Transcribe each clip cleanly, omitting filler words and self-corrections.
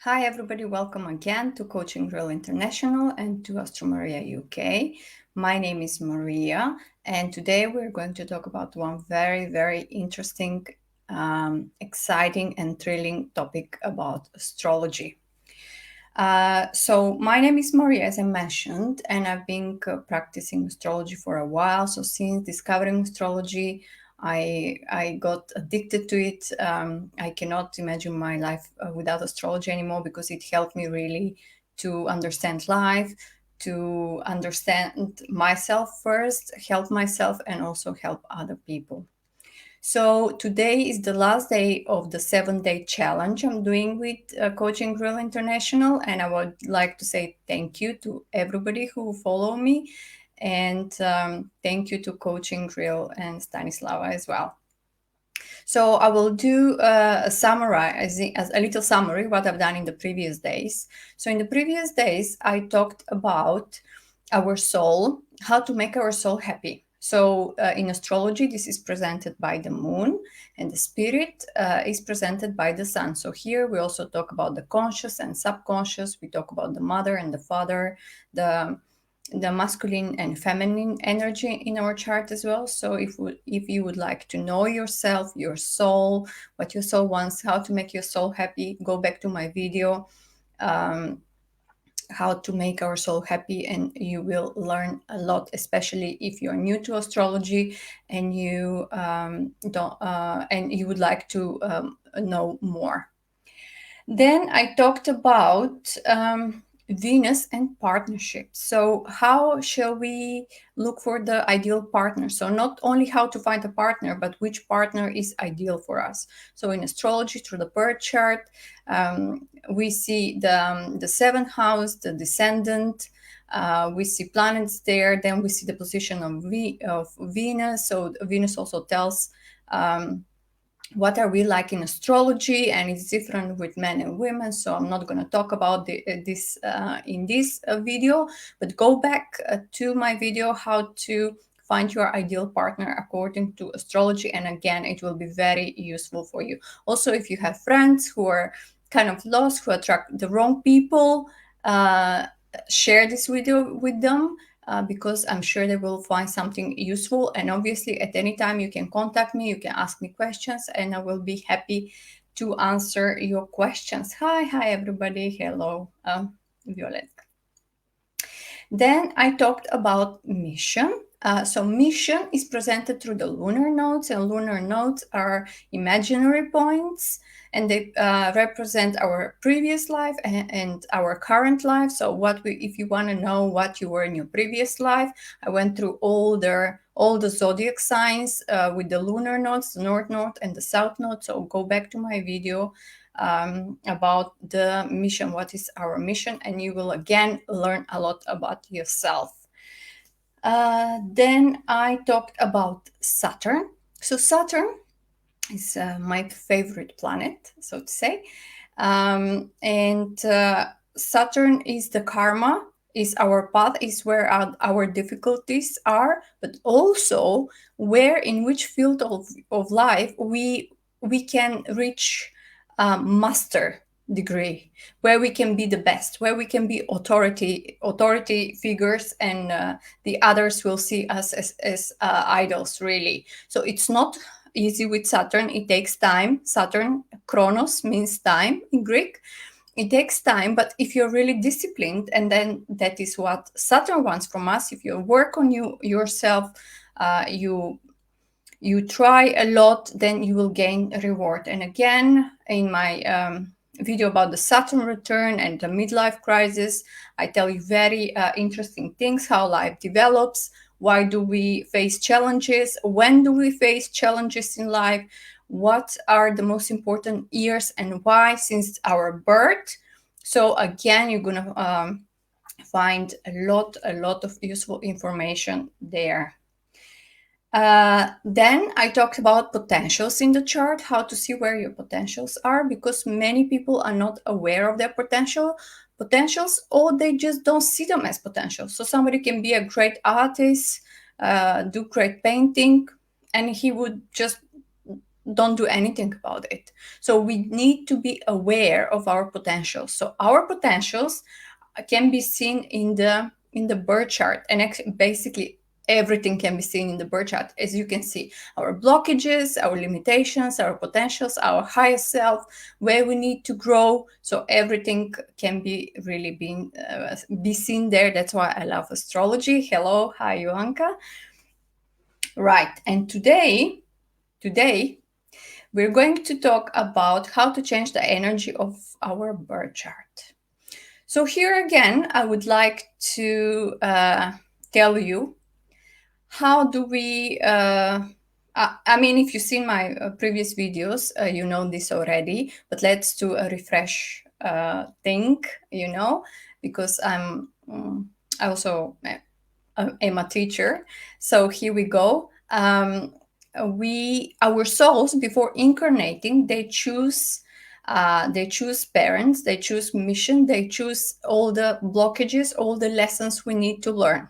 Hi everybody, welcome again to Coaching Real International and to Astro Maria UK. My name is Maria and today we're going to talk about one very interesting, exciting and thrilling topic about astrology. So my name is Maria, as I mentioned, and I've been practicing astrology for a while. So since discovering astrology, I got addicted to it. I cannot imagine my life without astrology anymore because it helped me really to understand life, to understand myself first, help myself, and also help other people. So today is the last day of the 7-day challenge I'm doing with Coaching Real International, and I would like to say thank you to everybody who follow me, and thank you to Coaching Real and Stanislava as well. So I will do a summary, as a little summary, what I've done in the previous days. So in the previous days, I talked about our soul, how to make our soul happy. So in astrology, this is presented by the moon, and the spirit is presented by the sun. So here we also talk about the conscious and subconscious. We talk about the mother and the father, the masculine and feminine energy in our chart as well. So if you would like to know yourself, your soul, what your soul wants, how to make your soul happy, go back to my video, how to make our soul happy, and you will learn a lot, especially if you're new to astrology and you don't and you would like to know more. Then I talked about Venus and partnerships. So, how shall we look for the ideal partner? So, not only how to find a partner, but which partner is ideal for us. So, in astrology, through the birth chart, we see the seventh house, the descendant. We see planets there. Then we see the position of Venus. So, Venus also tells. What are we like in astrology, and it's different with men and women, so I'm not going to talk about this in this video, but go back to my video how to find your ideal partner according to astrology, and again it will be very useful for you. Also, if you have friends who are kind of lost, who attract the wrong people, share this video with them, because I'm sure they will find something useful. And obviously, at any time, you can contact me, you can ask me questions, and I will be happy to answer your questions. Hi, everybody. Hello, Violet. Then I talked about mission. So mission is presented through the lunar nodes, and lunar nodes are imaginary points, and they represent our previous life and our current life. So if you want to know what you were in your previous life, I went through all the zodiac signs with the lunar nodes, the north node and the south node. So go back to my video about the mission, what is our mission, and you will again learn a lot about yourself. Then I talked about Saturn. So Saturn is my favorite planet, so to say, and Saturn is the karma, is our path, is where our difficulties are, but also where, in which field of life we can reach master degree, where we can be the best, where we can be authority figures, and the others will see us as idols, really. So it's not easy with Saturn. It takes time. Saturn, chronos, means time in Greek. It takes time, but if you're really disciplined, and then that is what Saturn wants from us, if you work on yourself, you try a lot, then you will gain a reward. And again, in my video about the Saturn return and the midlife crisis, I tell you very interesting things, how life develops, why do we face challenges, when do we face challenges in life, what are the most important years and why since our birth. So again, you're going to find a lot of useful information there. Then I talked about potentials in the chart, how to see where your potentials are, because many people are not aware of their potentials, or they just don't see them as potentials. So somebody can be a great artist, do great painting, and he would just don't do anything about it. So we need to be aware of our potentials. So our potentials can be seen in the birth chart, and basically everything can be seen in the birth chart. As you can see, our blockages, our limitations, our potentials, our higher self, where we need to grow. So everything can be really be seen there. That's why I love astrology. Hello, hi Joanka. Right, and today we're going to talk about how to change the energy of our birth chart. So here again, I would like to tell you how do we. I mean, if you've seen my previous videos, you know this already. But let's do a refresh thing, because I also am a teacher. So here we go. Our souls, before incarnating, they choose parents, they choose mission, they choose all the blockages, all the lessons we need to learn,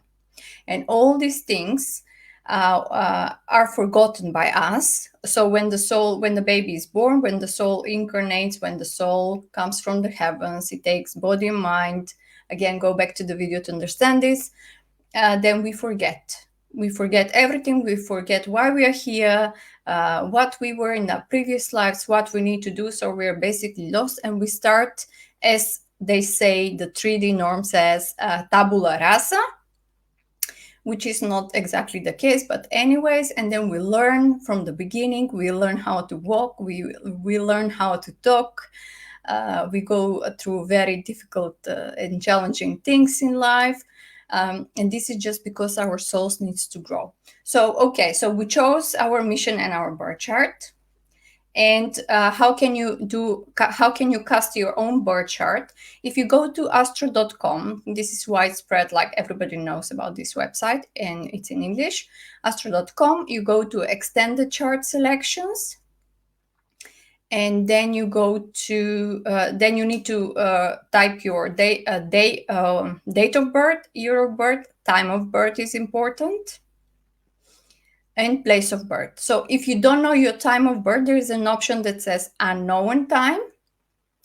and all these things are forgotten by us. So when the baby is born, when the soul incarnates, when the soul comes from the heavens, it takes body and mind. Again, go back to the video to understand this. Then we forget. We forget everything. We forget why we are here, what we were in our previous lives, what we need to do. So we're basically lost, and we start, as they say, the 3D norm says, tabula rasa, which is not exactly the case, but anyways. And then we learn from the beginning. We learn how to walk. We learn how to talk. We go through very difficult and challenging things in life. And this is just because our souls needs to grow. So we chose our mission and our birth chart. And how can you cast your own birth chart? If you go to astro.com, this is widespread, like everybody knows about this website, and it's in English. Astro.com, you go to extended chart selections, and then you go to then you need to type your date of birth, year of birth, time of birth is important, and place of birth. So if you don't know your time of birth, there is an option that says unknown time.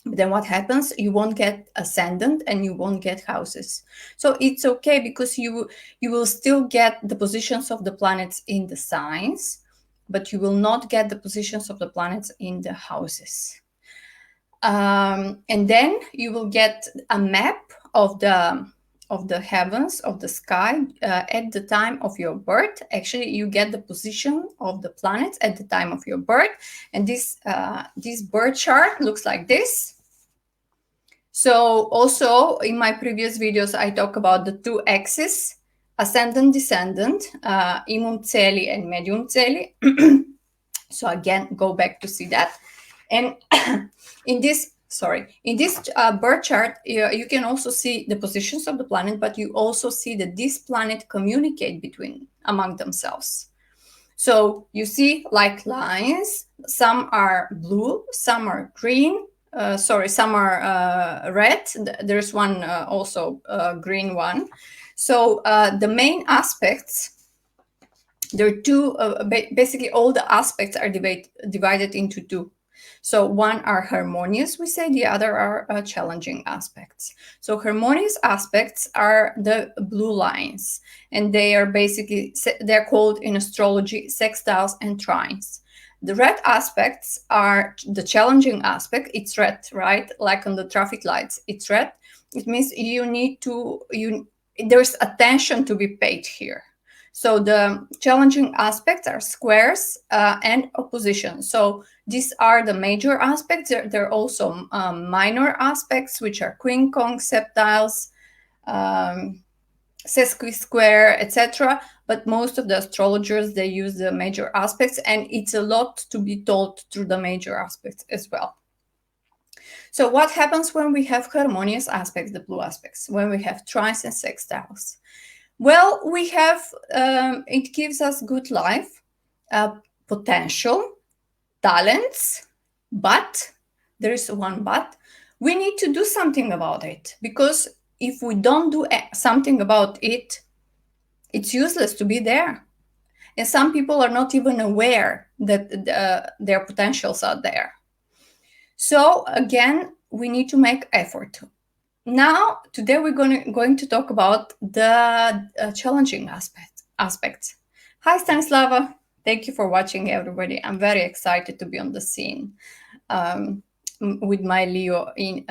But then what happens? You won't get ascendant and you won't get houses. So it's okay, because you will still get the positions of the planets in the signs, but you will not get the positions of the planets in the houses. And then you will get a map of the heavens, of the sky, at the time of your birth. Actually, you get the position of the planets at the time of your birth. And this birth chart looks like this. So also in my previous videos, I talk about the two axes, ascendant, descendant, imum celi and medium celi. So again, go back to see that. And in this birth chart, you can also see the positions of the planet, but you also see that this planet communicate among themselves. So you see like lines, some are blue, some are green, some are red. There's one also green one. So the main aspects, there are two, basically all the aspects are divided into two. So one are harmonious, we say, the other are challenging aspects. So harmonious aspects are the blue lines, and they are basically, they're called in astrology sextiles and trines. The red aspects are the challenging aspect. It's red, right? Like on the traffic lights, it's red. It means there's attention to be paid here. So the challenging aspects are squares and opposition. So these are the major aspects. There are also minor aspects, which are quincunx, septiles, sesquisquare, etc. But most of the astrologers, they use the major aspects, and it's a lot to be told through the major aspects as well. So what happens when we have harmonious aspects, the blue aspects, when we have trines and sextiles? Well, we have, it gives us good life, potential, talents, but there is one but. We need to do something about it, because if we don't do something about it, it's useless to be there. And some people are not even aware that their potentials are there. So again, we need to make effort. Now, today we're going to talk about the challenging aspects. Hi, Stanislava. Thank you for watching, everybody. I'm very excited to be on the scene with my Leo in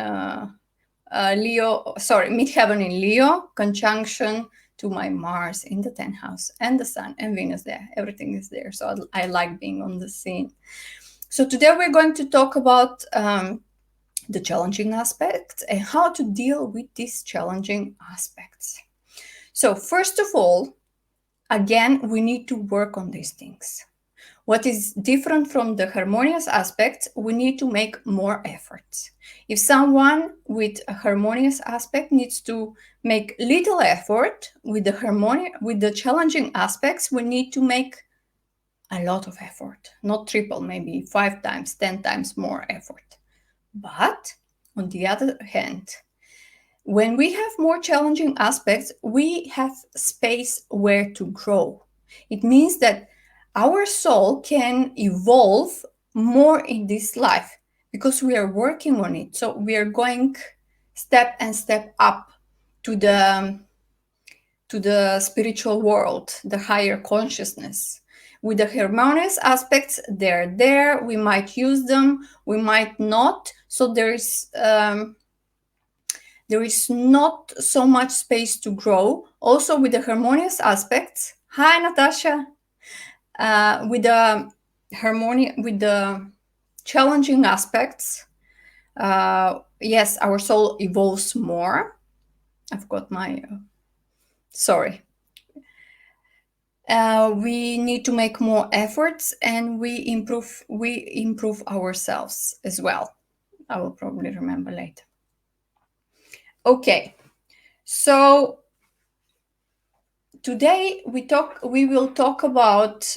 midheaven in Leo, conjunction to my Mars in the 10th house, and the Sun and Venus there. Everything is there. So I like being on the scene. So today we're going to talk about the challenging aspects and how to deal with these challenging aspects. So first of all, again, we need to work on these things. What is different from the harmonious aspects, we need to make more efforts. If someone with a harmonious aspect needs to make little effort with the challenging aspects, we need to make a lot of effort, not triple, maybe 5 times, 10 times more effort. But on the other hand, when we have more challenging aspects, we have space where to grow. It means that our soul can evolve more in this life because we are working on it. So we are going step and step up to the spiritual world, the higher consciousness. With the harmonious aspects, they're there. We might use them, we might not. So there is not so much space to grow. Also, with the harmonious aspects. Hi, Natasha. With the challenging aspects, yes, our soul evolves more. I've got my sorry. We need to make more efforts, and we improve ourselves as well. I will probably remember later. Okay, so today we will talk about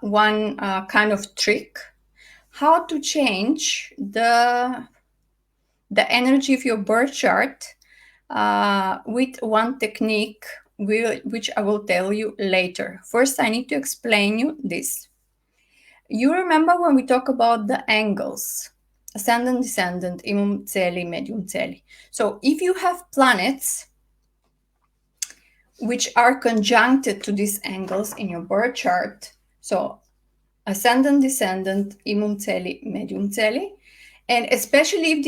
one kind of trick, how to change the energy of your birth chart with one technique, which I will tell you later. First, I need to explain you this. You remember when we talk about the angles, ascendant, descendant, imum celi, medium celi. So if you have planets which are conjuncted to these angles in your birth chart, so ascendant, descendant, imum celi, medium celi, and especially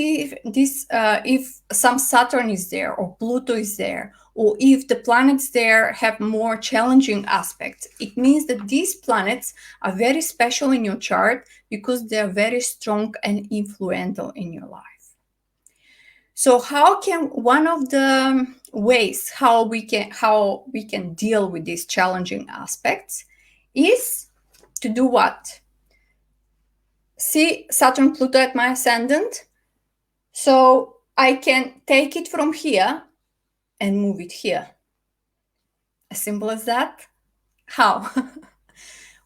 if some Saturn is there or Pluto is there, or if the planets there have more challenging aspects, it means that these planets are very special in your chart because they are very strong and influential in your life. So how can one of the ways how we can deal with these challenging aspects is to do what? See Saturn Pluto at my ascendant. So I can take it from here and move it here. As simple as that. How?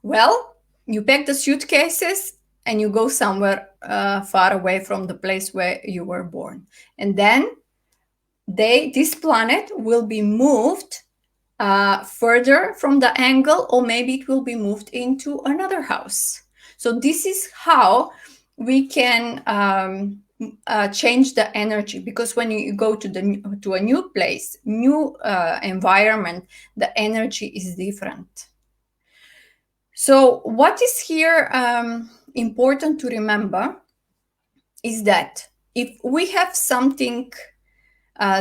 Well, you pack the suitcases and you go somewhere far away from the place where you were born. And then this planet will be moved further from the angle, or maybe it will be moved into another house. So this is how we can change the energy, because when you go to a new place, new environment, the energy is different. So what is here important to remember is that if we have something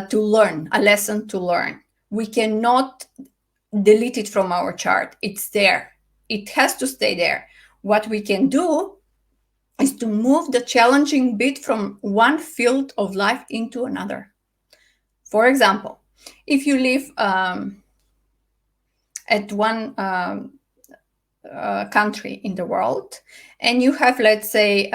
to learn, a lesson to learn, we cannot delete it from our chart. It's there. It has to stay there. What we can do is to move the challenging bit from one field of life into another. For example, if you live at one country in the world, and you have, let's say,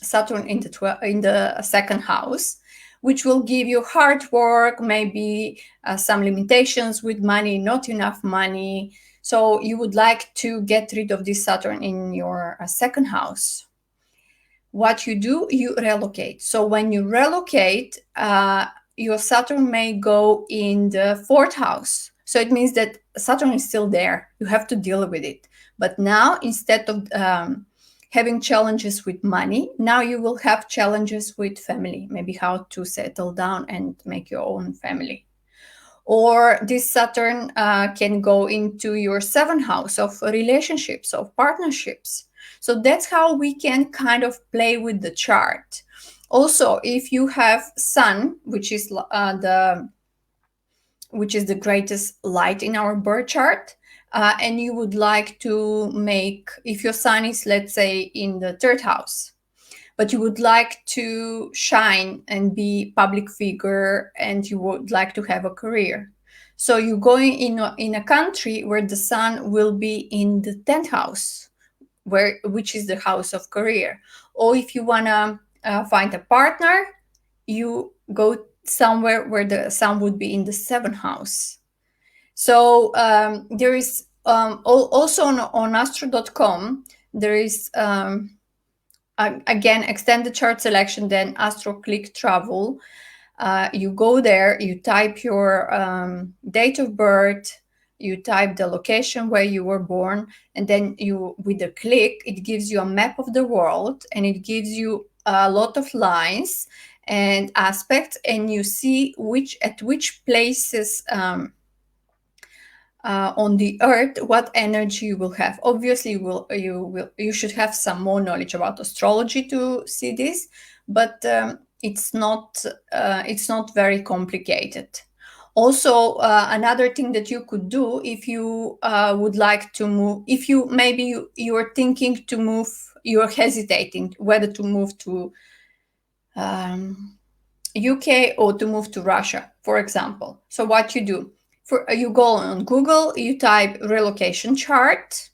Saturn in the second house, which will give you hard work, maybe some limitations with money, not enough money. So you would like to get rid of this Saturn in your second house. What you do, you relocate. So when you relocate, your Saturn may go in the fourth house. So it means that Saturn is still there. You have to deal with it. But now, instead of having challenges with money, now you will have challenges with family, maybe how to settle down and make your own family. Or this Saturn can go into your seventh house of relationships, of partnerships. So that's how we can kind of play with the chart. Also, if you have Sun, which is the greatest light in our birth chart, and you would like to make, if your Sun is, let's say, in the third house, but you would like to shine and be public figure, and you would like to have a career. So you're going in a country where the Sun will be in the 10th house, which is the house of career. Or if you want to find a partner, you go somewhere where the Sun would be in the 7th house. So there is also on astro.com, there is again, extend the chart selection, then Astro click travel. You go there, you type your date of birth, you type the location where you were born, and then you, with a click, it gives you a map of the world, and it gives you a lot of lines and aspects, and you see at which places on the earth what energy you will have. Obviously you should have some more knowledge about astrology to see this, but it's not very complicated. Also, another thing that you could do, if you would like to move, if you maybe you're thinking to move, you're hesitating whether to move to UK or to move to Russia, for example. So what you do, you go on Google, you type relocation chart,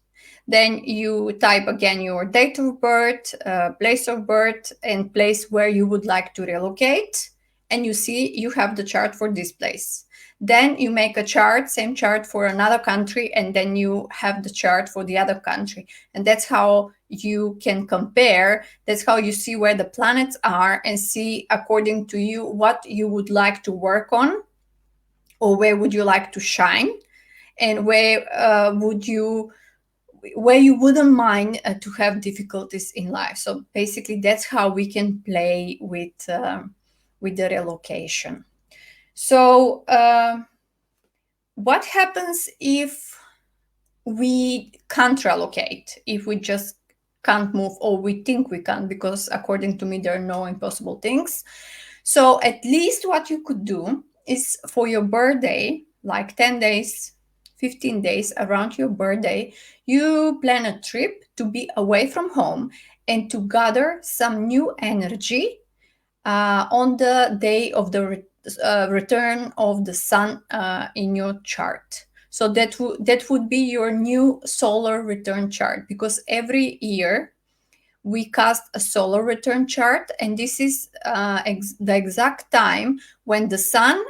then you type again your date of birth, place of birth, and place where you would like to relocate, and you see you have the chart for this place. Then you make a chart, same chart for another country, and then you have the chart for the other country. And that's how you can compare. That's how you see where the planets are and see, according to you, what you would like to work on, or where would you like to shine, and where you wouldn't mind to have difficulties in life. So basically, that's how we can play with the relocation. So what happens if we can't relocate, if we just can't move, or we think we can't? Because according to me, there are no impossible things. So at least what you could do is, for your birthday, like 10 days, 15 days around your birthday, you plan a trip to be away from home and to gather some new energy on the day of the return of the Sun in your chart. So that would be your new solar return chart, because every year we cast a solar return chart, and this is the exact time when the Sun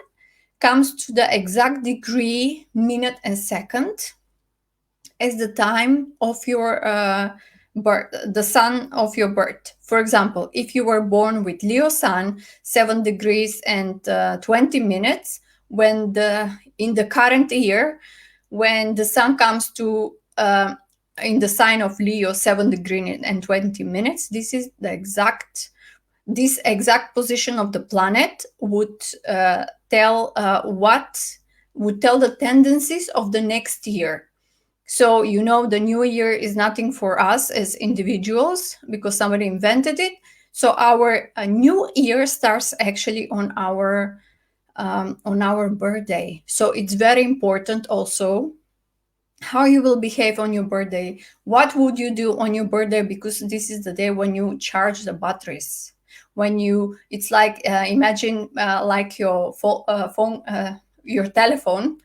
comes to the exact degree, minute, and second as the time of your birth, the Sun of your birth. For example, if you were born with Leo Sun, 7 degrees and 20 minutes, when in the current year, when the Sun comes to in the sign of Leo, 7 degrees and 20 minutes, this exact position of the planet would tell the tendencies of the next year. So, the new year is nothing for us as individuals because somebody invented it. So our new year starts actually on our birthday. So it's very important also how you will behave on your birthday. What would you do on your birthday? Because this is the day when you charge the batteries. It's like, imagine like your phone, your telephone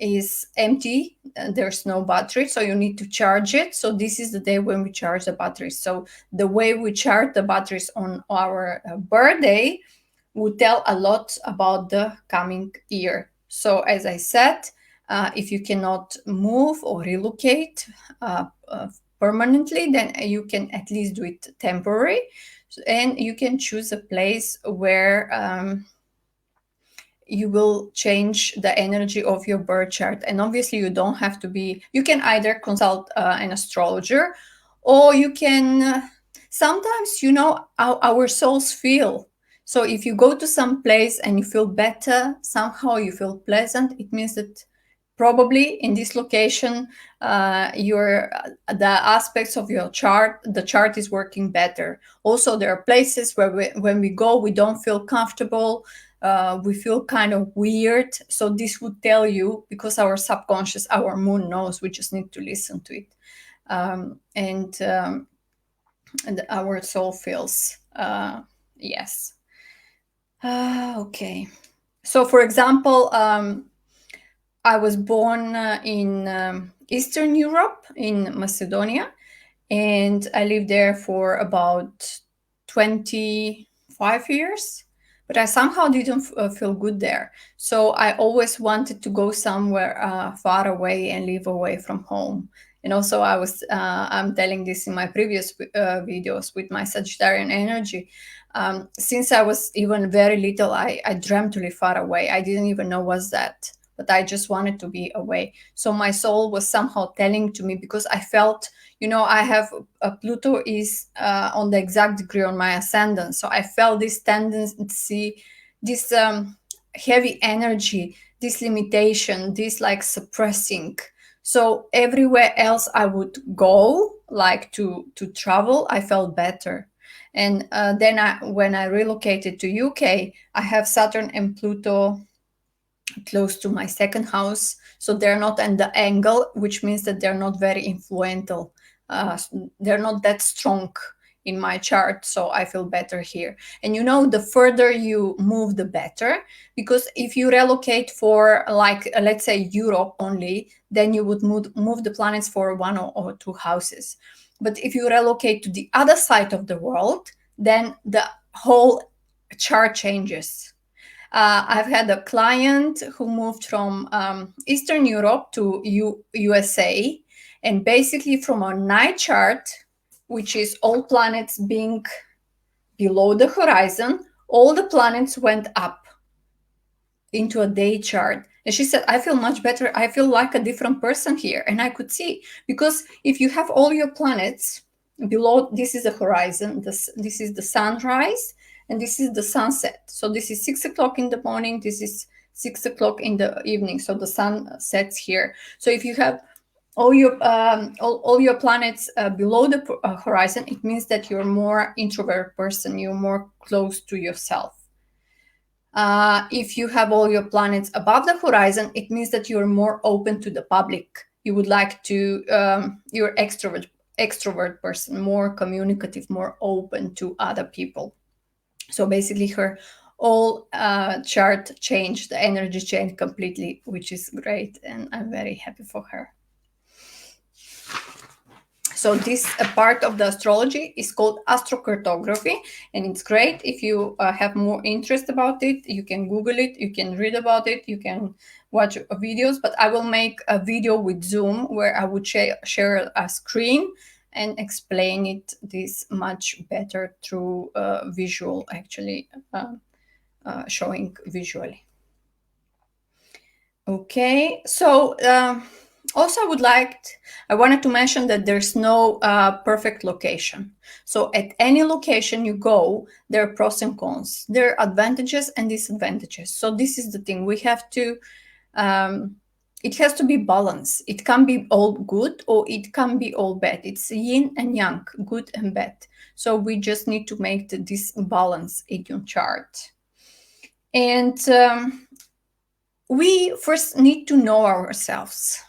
is empty, there's no battery, so you need to charge it. So this is the day when we charge the batteries. So the way we charge the batteries on our birthday would tell a lot about the coming year. So as I said, if you cannot move or relocate permanently, then you can at least do it temporary, and you can choose a place where you will change the energy of your birth chart. And obviously you don't have to be, you can either consult an astrologer, or you can sometimes, you know, our souls feel. So if you go to some place and you feel better, somehow you feel pleasant, it means that probably in this location your the aspects of your chart, the chart is working better. Also, there are places where when we go, we don't feel comfortable, we feel kind of weird. So this would tell you, because our subconscious, our moon knows, we just need to listen to it. And our soul feels yes. Okay. So for example, I was born in Eastern Europe, in Macedonia, and I lived there for about 25 years. But I somehow didn't feel good there. So I always wanted to go somewhere far away and live away from home. And also, I'm telling this in my previous videos with my Sagittarian energy. Since I was even very little, I dreamt to live far away. I didn't even know what's that, but I just wanted to be away. So my soul was somehow telling to me, because I felt, you know, I have Pluto is on the exact degree on my ascendant. So I felt this tendency, this heavy energy, this limitation, this like suppressing. So everywhere else I would go, like to travel, I felt better. And then when I relocated to UK, I have Saturn and Pluto close to my second house, so they're not at the angle, which means that they're not very influential. They're not that strong in my chart, so I feel better here. And you know, the further you move, the better, because if you relocate for, like, let's say Europe only, then you would move the planets for one or two houses. But if you relocate to the other side of the world, then the whole chart changes. I've had a client who moved from Eastern Europe to USA, and basically from a night chart, which is all planets being below the horizon, all the planets went up into a day chart. And she said, I feel much better. I feel like a different person here. And I could see, because if you have all your planets below, this is the horizon, this is the sunrise, and this is the sunset. So this is 6 o'clock in the morning, this is 6 o'clock in the evening. So the sun sets here. So if you have all your planets below the horizon, it means that you're more introvert person, you're more close to yourself. If you have all your planets above the horizon, it means that you're more open to the public. You would like to, you're extrovert person, more communicative, more open to other people. So basically her all chart changed, the energy changed completely, which is great. And I'm very happy for her. So this part of the astrology is called astrocartography, and it's great. If you have more interest about it, you can Google it, you can read about it, you can watch videos, but I will make a video with Zoom where I would share a screen and explain it this much better through visual, actually showing visually. Okay, so also I wanted to mention that there's no perfect location. So at any location you go, there are pros and cons. There are advantages and disadvantages. So this is the thing, we have to, it has to be balanced. It can be all good or it can be all bad. It's yin and yang, good and bad. So we just need to make this balance in your chart. And we first need to know ourselves.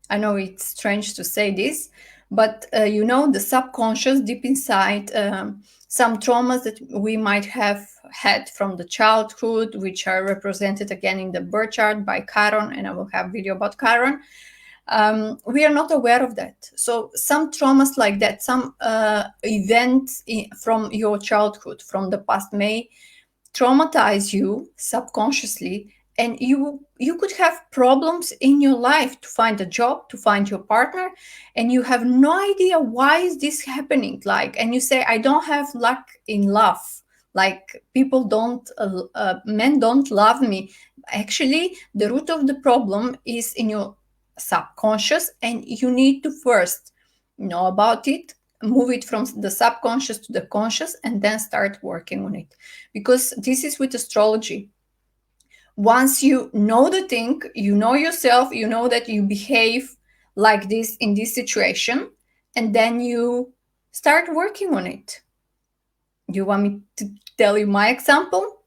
I know it's strange to say this, but you know, the subconscious deep inside, some traumas that we might have had from the childhood, which are represented again in the birth chart by Chiron, and I will have a video about Chiron. We are not aware of that. So some traumas like that, some events from your childhood, from the past, may traumatize you subconsciously, and you could have problems in your life to find a job, to find your partner, and you have no idea why is this happening, like, and you say, I don't have luck in love, like people don't men don't love me. Actually, the root of the problem is in your subconscious, and you need to first know about it, move it from the subconscious to the conscious, and then start working on it. Because this is with astrology. Once you know the thing, you know yourself, you know that you behave like this in this situation, and then you start working on it. You want me to tell you my example?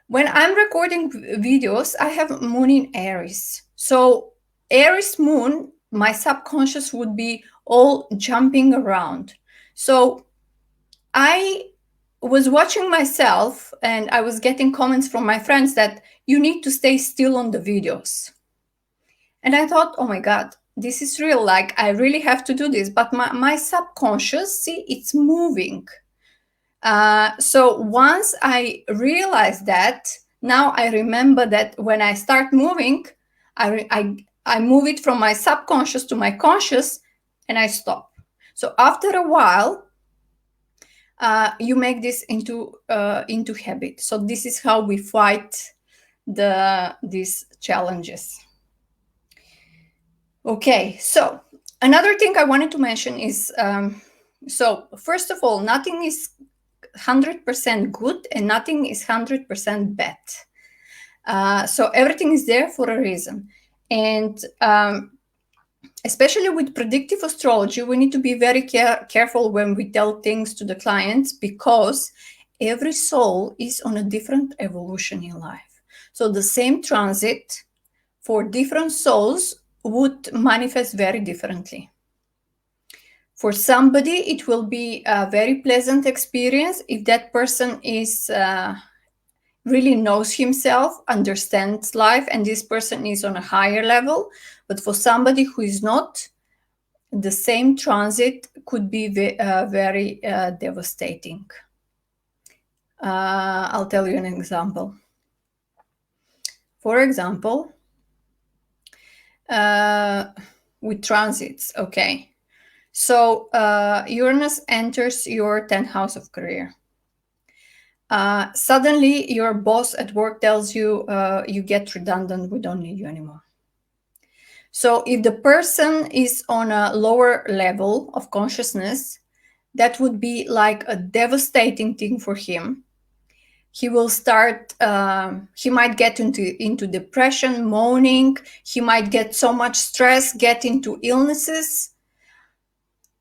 When I'm recording videos, I have moon in Aries. So Aries moon, my subconscious would be all jumping around. So I was watching myself and I was getting comments from my friends that you need to stay still on the videos. And I thought, oh my God, this is real. Like, I really have to do this. But my subconscious, see, it's moving. So once I realized that, now I remember that when I start moving, I move it from my subconscious to my conscious, and I stop. So after a while, you make this into habit. So this is how we fight these challenges. Okay, so another thing I wanted to mention is, so first of all, nothing is 100% good and nothing is 100% bad. So everything is there for a reason. And especially with predictive astrology, we need to be very careful when we tell things to the clients, because every soul is on a different evolution in life. So the same transit for different souls would manifest very differently. For somebody, it will be a very pleasant experience if that person is really knows himself, understands life, and this person is on a higher level. But for somebody who is not, the same transit could be very devastating. I'll tell you an example. For example, with transits, okay. So Uranus enters your 10th house of career. Suddenly, your boss at work tells you, you get redundant, we don't need you anymore. So if the person is on a lower level of consciousness, that would be like a devastating thing for him. He will start, he might get into depression, moaning, he might get so much stress, get into illnesses.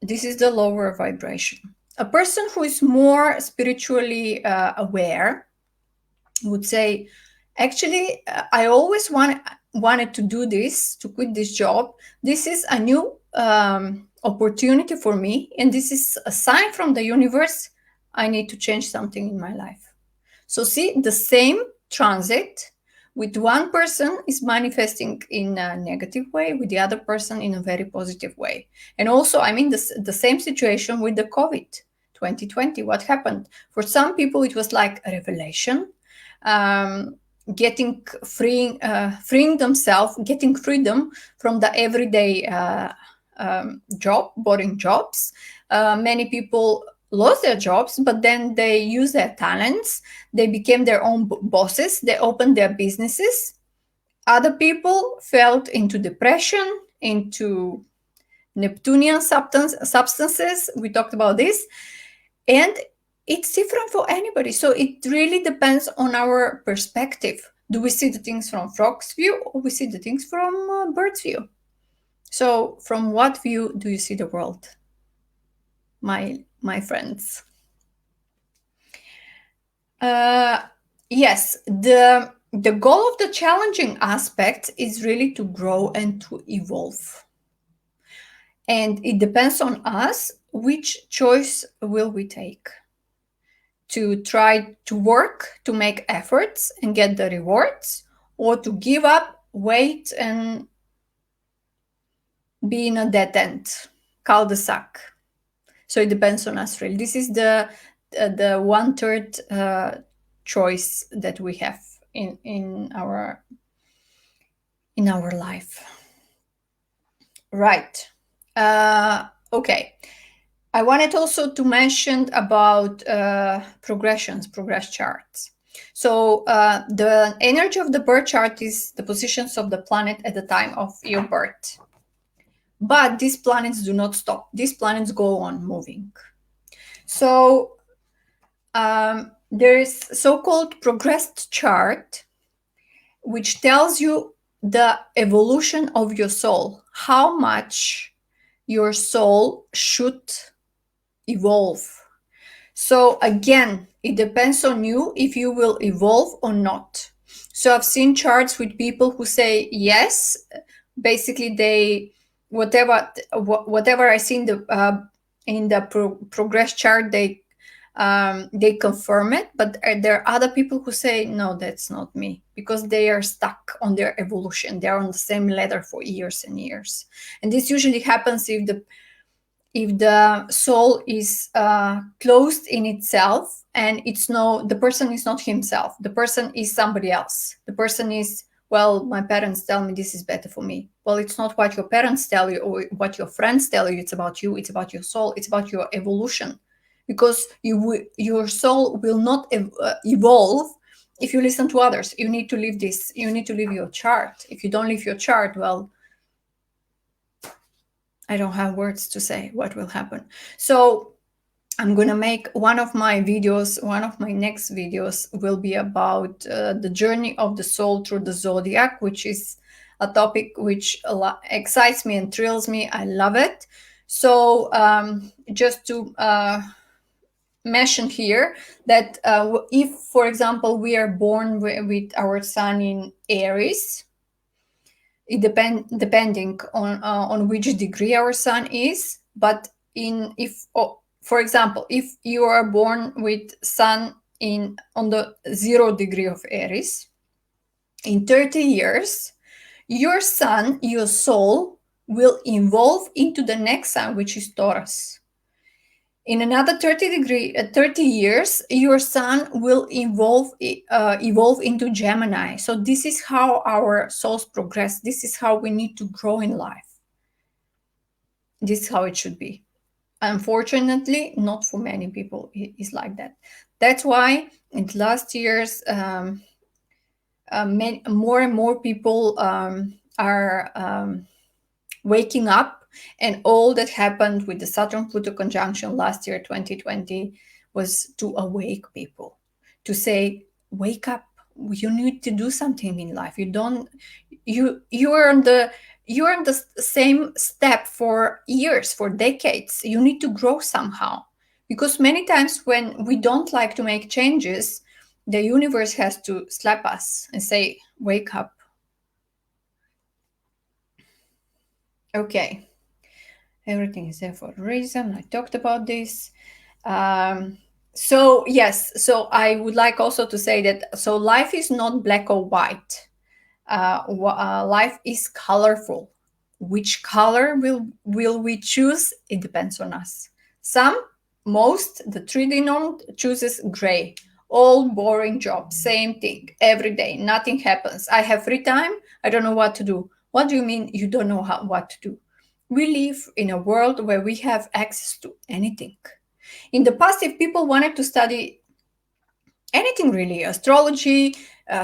This is the lower vibration. A person who is more spiritually aware would say, actually, I always wanted to do this, to quit this job. This is a new opportunity for me, and this is a sign from the universe. I need to change something in my life. So see, the same transit with one person is manifesting in a negative way, with the other person in a very positive way. And also, I mean, the same situation with the COVID 2020. What happened? For some people, it was like a revelation, freeing themselves, getting freedom from the everyday boring jobs. Many people lost their jobs, but then they used their talents. They became their own bosses. They opened their businesses. Other people fell into depression, into Neptunian substances. We talked about this. And it's different for anybody. So it really depends on our perspective. Do we see the things from frog's view, or we see the things from bird's view? So from what view do you see the world, my friends? Yes, the goal of the challenging aspect is really to grow and to evolve. And it depends on us which choice will we take. To try to work, to make efforts and get the rewards, or to give up, wait, and be in a dead end, cul-de-sac. So it depends on us, really. This is the 1/3 choice that we have in our life. Right. Okay. I wanted also to mention about progress charts. So the energy of the birth chart is the positions of the planet at the time of your birth. But these planets do not stop. These planets go on moving. So there is so-called progressed chart, which tells you the evolution of your soul, how much your soul should evolve. So again, it depends on you if you will evolve or not. So I've seen charts with people who say yes, basically they whatever I see in the progress chart, they confirm it, but there are other people who say no, that's not me, because they are stuck on their evolution. They're on the same ladder for years and years, and this usually happens if the soul is closed in itself, and the person is not himself, the person is somebody else. The person is, well, my parents tell me this is better for me. Well, it's not what your parents tell you or what your friends tell you. It's about you, it's about your soul, it's about your evolution, because your soul will not evolve if you listen to others. You need to leave this, you need to leave your chart. If you don't leave your chart, well, I don't have words to say what will happen. So I'm going to make one of my next videos will be about the journey of the soul through the zodiac, which is a topic which excites me and thrills me. I love it. So just to mention here that if, for example, we are born with our sun in Aries, it depending on which degree our sun is. But for example, if you are born with sun on the 0 degree of Aries, in 30 years your sun, your soul, will evolve into the next sun, which is Taurus. In another 30 years, your sun will evolve into Gemini. So this is how our souls progress. This is how we need to grow in life. This is how it should be. Unfortunately, not for many people is like that. That's why in the last years, more and more people are waking up, and all that happened with the Saturn-Pluto conjunction last year, 2020, was to awake people, to say, wake up, you need to do something in life. You're on the same step for years, for decades. You need to grow somehow, because many times when we don't like to make changes, the universe has to slap us and say, wake up. Okay, everything is there for a reason. I talked about this. So yes, so I would like also to say that, so life is not black or white. Life is colorful. Which color will we choose? It depends on us. The 3D norm chooses gray. All boring job, same thing every day, nothing happens. I have free time, I don't know what to do. What do you mean you don't know what to do? We live in a world where we have access to anything. In the past, if people wanted to study anything really, astrology,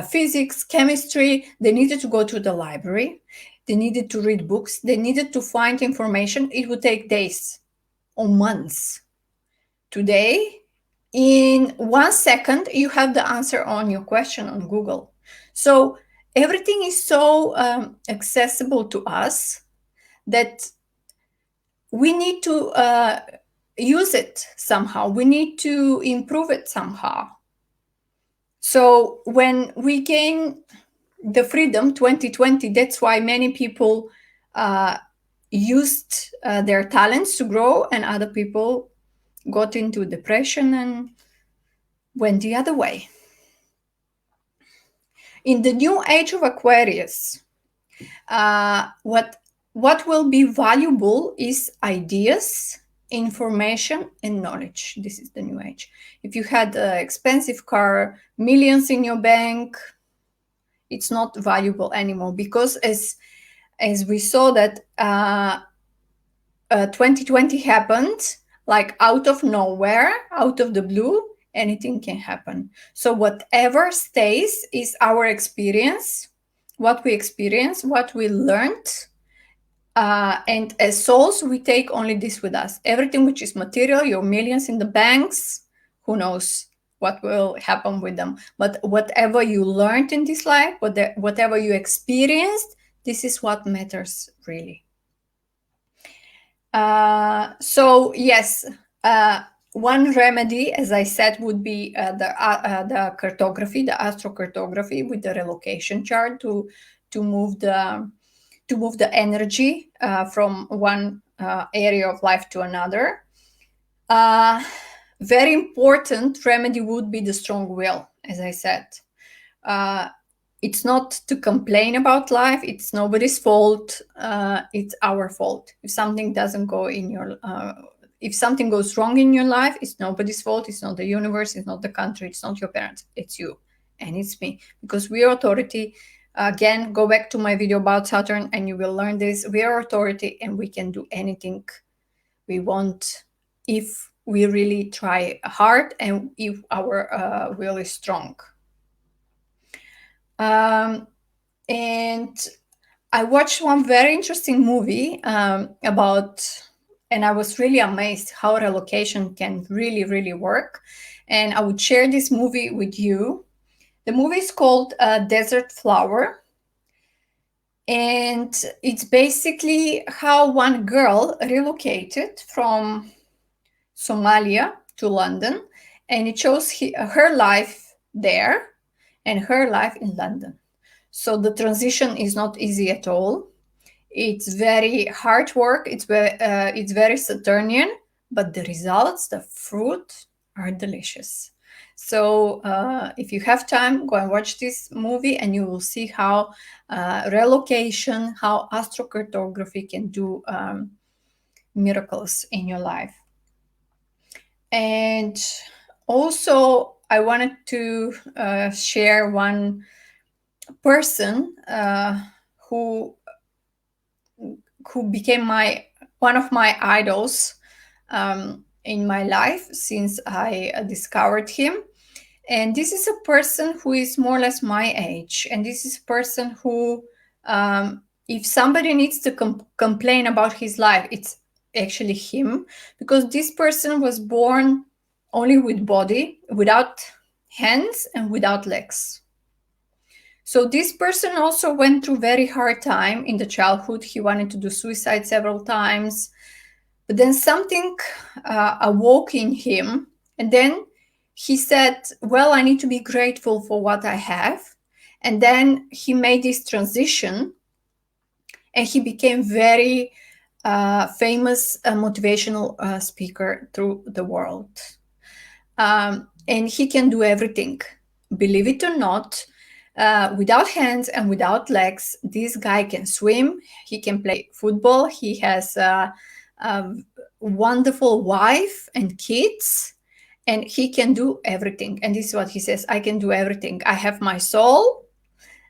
physics, chemistry, they needed to go to the library, they needed to read books, they needed to find information. It would take days or months. Today, in 1 second, you have the answer on your question on Google. So everything is so accessible to us that we need to use it somehow. We need to improve it somehow. So when we gain the freedom 2020, that's why many people used their talents to grow, and other people got into depression and went the other way. In the new age of Aquarius, what will be valuable is ideas, information, and knowledge. This is the new age. If you had an expensive car, millions in your bank, it's not valuable anymore, because as we saw that 2020 happened, like out of nowhere, out of the blue, anything can happen. So whatever stays is our experience, what we experience, what we learned. And as souls, we take only this with us. Everything which is material, your millions in the banks, who knows what will happen with them. But whatever you learned in this life, whatever you experienced, this is what matters really. So yes, one remedy, as I said, would be the cartography, the astrocartography with the relocation chart to move the energy from one area of life to another. Very important remedy would be the strong will, as I said. It's not to complain about life. It's nobody's fault. It's our fault. If something doesn't go in your, if something goes wrong in your life, it's nobody's fault. It's not the universe. It's not the country. It's not your parents. It's you, and it's me, because we are authority. Again, go back to my video about Saturn, and you will learn this. We are authority, and we can do anything we want if we really try hard and if our will is strong. And I watched one very interesting movie about, and I was really amazed how relocation can really, really work. And I would share this movie with you. The movie is called Desert Flower. And it's basically how one girl relocated from Somalia to London. And it shows her life there and her life in London. So the transition is not easy at all. It's very hard work. It's very Saturnian, but the results, the fruit, are delicious. So if you have time, go and watch this movie, and you will see how relocation, how astrocartography can do miracles in your life. And also, I wanted to share one person who became one of my idols in my life since I discovered him. And this is a person who is more or less my age. And this is a person who, if somebody needs to complain about his life, it's actually him, because this person was born only with body, without hands and without legs. So this person also went through very hard time in the childhood. He wanted to do suicide several times, but then something awoke in him, and then he said, well, I need to be grateful for what I have. And then he made this transition, and he became very famous motivational speaker through the world. And he can do everything, believe it or not. Without hands and without legs, this guy can swim, he can play football, he has a wonderful wife and kids, and he can do everything. And this is what he says: I can do everything. I have my soul,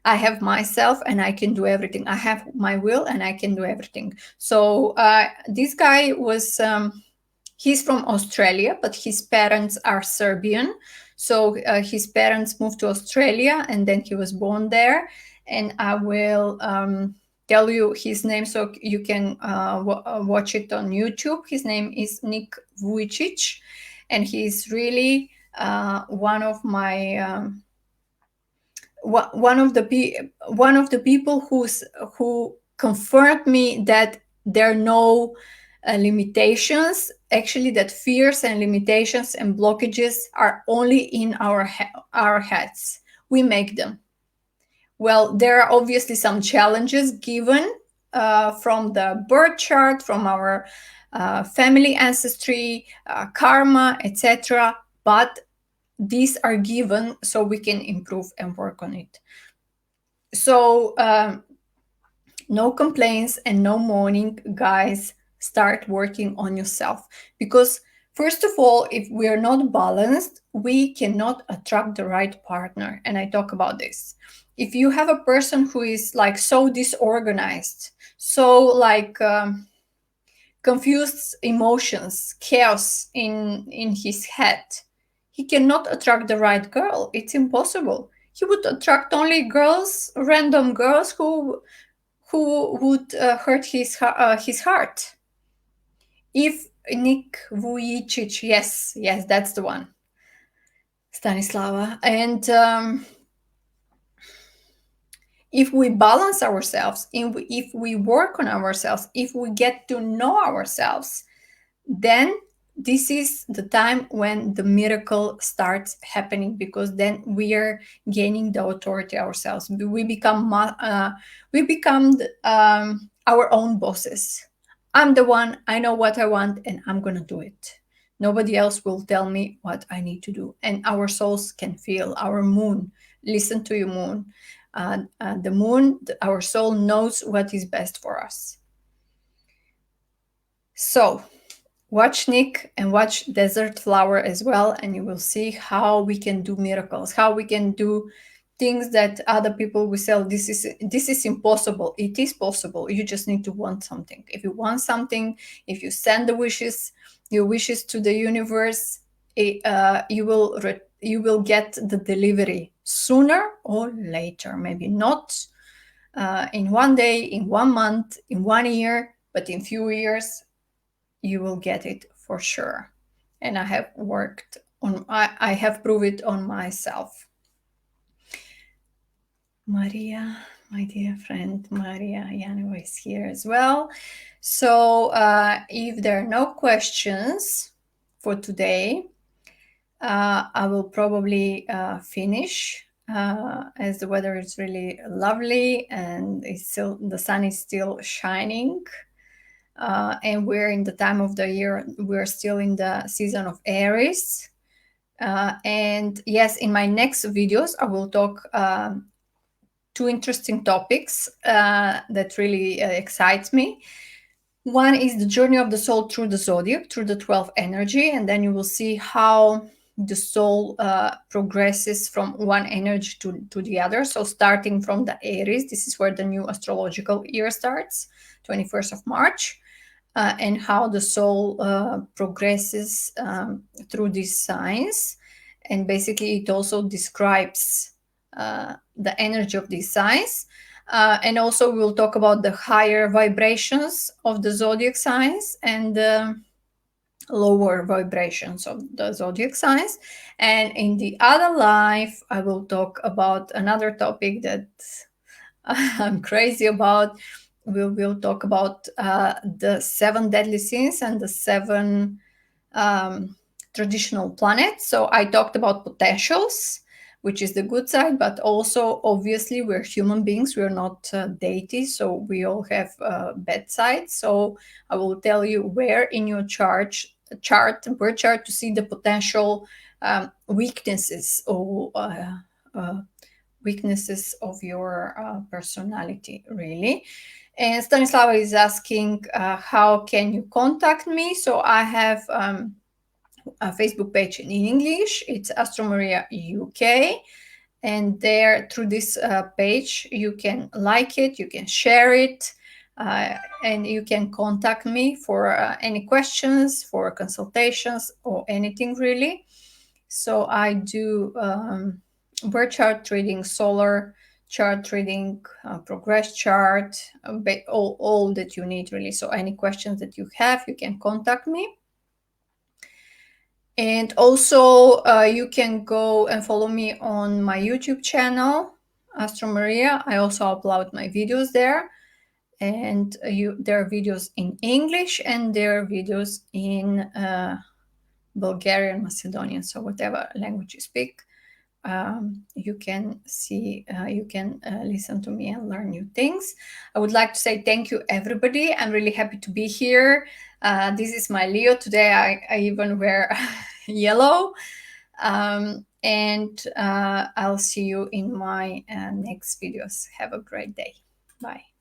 I have myself, and I can do everything. I have my will, and I can do everything. So this guy was he's from Australia, but his parents are Serbian. So his parents moved to Australia, and then he was born there. And I will tell you his name so you can watch it on YouTube. His name is Nick Vucic, and he's really one of my one of the people who confirmed me that there are no limitations, actually, that fears and limitations and blockages are only in our heads. We make them. Well, there are obviously some challenges given from the birth chart, from our family ancestry, karma, etc. But these are given so we can improve and work on it. So no complaints and no mourning, guys. Start working on yourself, because first of all, if we are not balanced, we cannot attract the right partner. And I talk about this. If you have a person who is like so disorganized, so like confused emotions, chaos in his head, he cannot attract the right girl. It's impossible. He would attract only girls, random girls who would hurt his heart. If Nick Vujicic, yes, that's the one, Stanislava. And if we balance ourselves, if we work on ourselves, if we get to know ourselves, then this is the time when the miracle starts happening, because then we are gaining the authority ourselves. We become our own bosses. I'm the one, I know what I want, and I'm gonna do it. Nobody else will tell me what I need to do. And our souls can feel our moon. Listen to your moon. The moon, our soul knows what is best for us. So watch Nick and watch Desert Flower as well, and you will see how we can do miracles, how we can do things that other people will say, this is impossible. It is possible. You just need to want something. If you want something, if you send your wishes to the universe, you will get the delivery sooner or later. Maybe not in one day, in 1 month, in 1 year, but in few years you will get it for sure. And I have worked on, I have proved it on myself. Maria, my dear friend Maria Yanova is here as well. So if there are no questions for today, I will probably finish as the weather is really lovely and the sun is still shining. And we're in the time of the year, we're still in the season of Aries. And yes, in my next videos, I will talk two interesting topics that really excite me. One is the journey of the soul through the zodiac, through the 12 energy, and then you will see how the soul progresses from one energy to the other. So starting from the Aries, this is where the new astrological year starts, 21st of March. And how the soul progresses through these signs. And basically, it also describes the energy of these signs. And also, we'll talk about the higher vibrations of the zodiac signs and the lower vibrations of the zodiac signs. And in the other life, I will talk about another topic that I'm crazy about. We will talk about the 7 deadly sins and the 7 traditional planets. So I talked about potentials, which is the good side, but also obviously we're human beings, we're not deities, so we all have bad sides. So I will tell you where in your birth chart to see the potential weaknesses or weaknesses of your personality, really. And Stanislava is asking, how can you contact me? So I have a Facebook page in English. It's Astro Maria UK. And there, through this page, you can like it, you can share it, and you can contact me for any questions, for consultations, or anything really. So I do birth chart reading, solar chart reading, progress chart, all that you need really. So any questions that you have, you can contact me. And also you can go and follow me on my YouTube channel, Astro Maria. I also upload my videos there. And there are videos in English and there are videos in Bulgarian, Macedonian, so whatever language you speak. You can see, you can listen to me and learn new things. I would like to say thank you, everybody. I'm really happy to be here. This is my Leo. Today I even wear yellow. And I'll see you in my next videos. Have a great day. Bye.